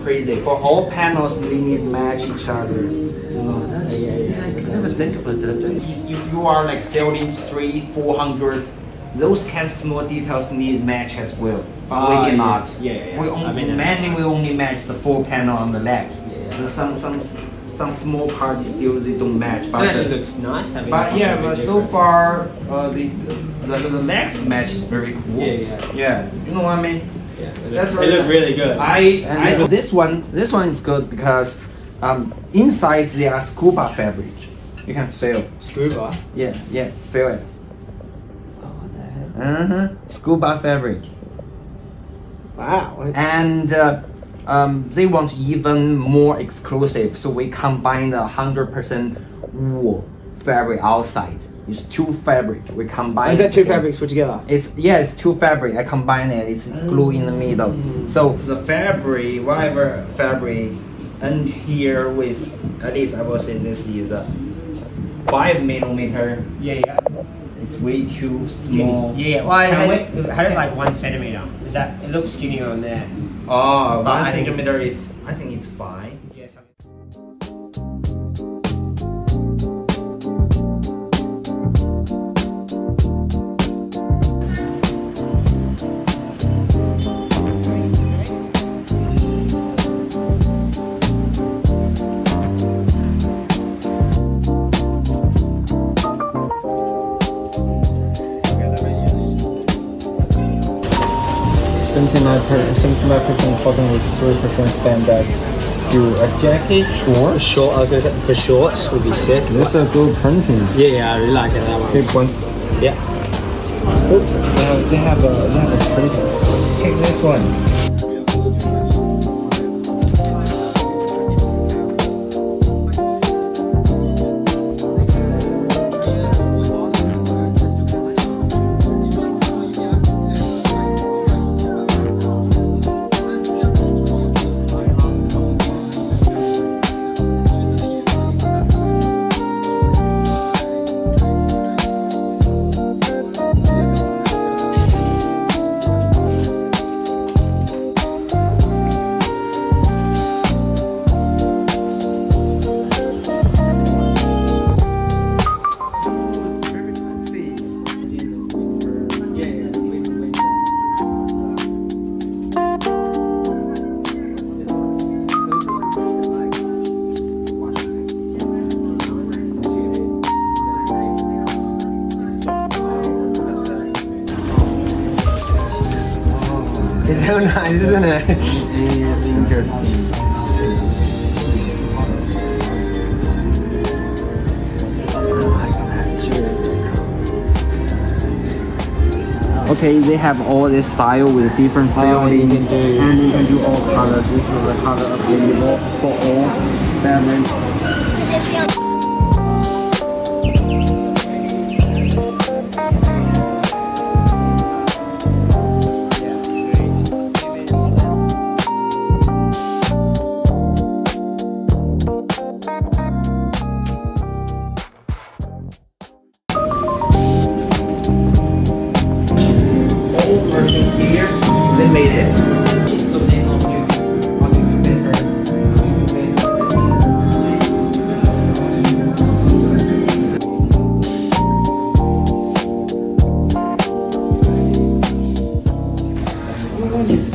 crazy. For all panels, we need to match each other. Yeah, I could never think about that. If you are like selling 300-400, those kind of small details need match as well. But we did not. Yeah. We only match the full panel on the leg. Yeah. Some small parts still they don't match. But it actually looks nice. But so far the legs match is very cool. Yeah. You know what I mean? Yeah. That's They look really good. This one is good because inside they are scuba fabric. You can feel. Scuba. Yeah, feel it. Oh, what the heck? Scuba fabric. Wow. And they want even more exclusive, so we combine the 100% wool fabric outside. It's two fabric. We combine. Is that two fabrics put together? It's two fabric. I combine it. It's glue in the middle. So the fabric, whatever fabric, and here with at least I will say this is a 5mm. Yeah. It's way too small. Yeah. Well, I had it like 1 centimeter. Is that? It looks skinnier on there. Oh, But 1 centimeter is. I think it's fine. Yes. $79% cotton with 3% spandex. Do a jacket, shorts. Short. I was gonna say for shorts would be sick. This is good printing. Yeah, I really like it, that one. Big one. Yeah. They have a printer. Take this one. It's so nice, isn't it? It's interesting. Okay, they have all this style with different feeling, and you can do all colors. This is the color available for all fabrics. Here, they made it. So they help you how to do better.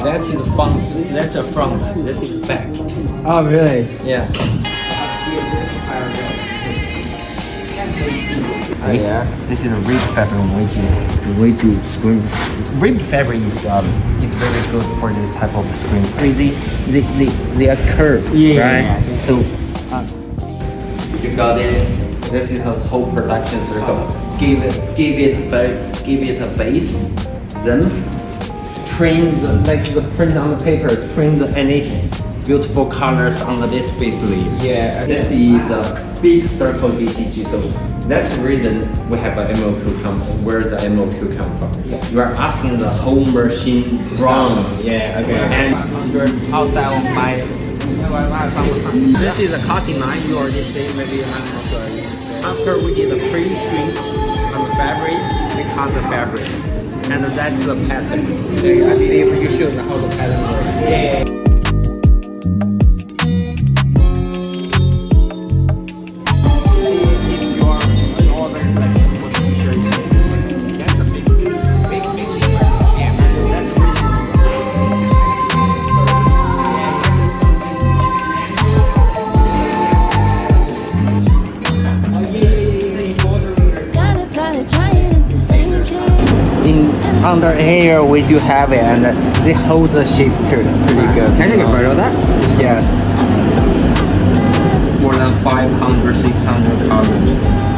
That's in the front. That's a front. That's in the back. Oh, really? Yeah. Oh, yeah. This is a ribbed fabric way to screen. Ribbed fabric is very good for this type of screen. They are curved, right? Yeah. So you got it. This is the whole production circle. Give it a base, then print the print on the papers. Print any beautiful colors on this base layer. Yeah. This is a big circle DTG. So that's the reason we have a MOQ come from. Where does the MOQ come from? Yeah. You are asking the whole machine to runs. Yeah, okay. And outside of my. This is a cutting knife. You already see. Maybe I'm not sure. After we did the pre-shrink on the fabric, we cut the fabric, and that's the pattern. I believe you showed how the pattern works. Yeah. under here we do have it, and they hold the shape pretty good. Can I take a photo of that? Yes. More than 500, 600 colors.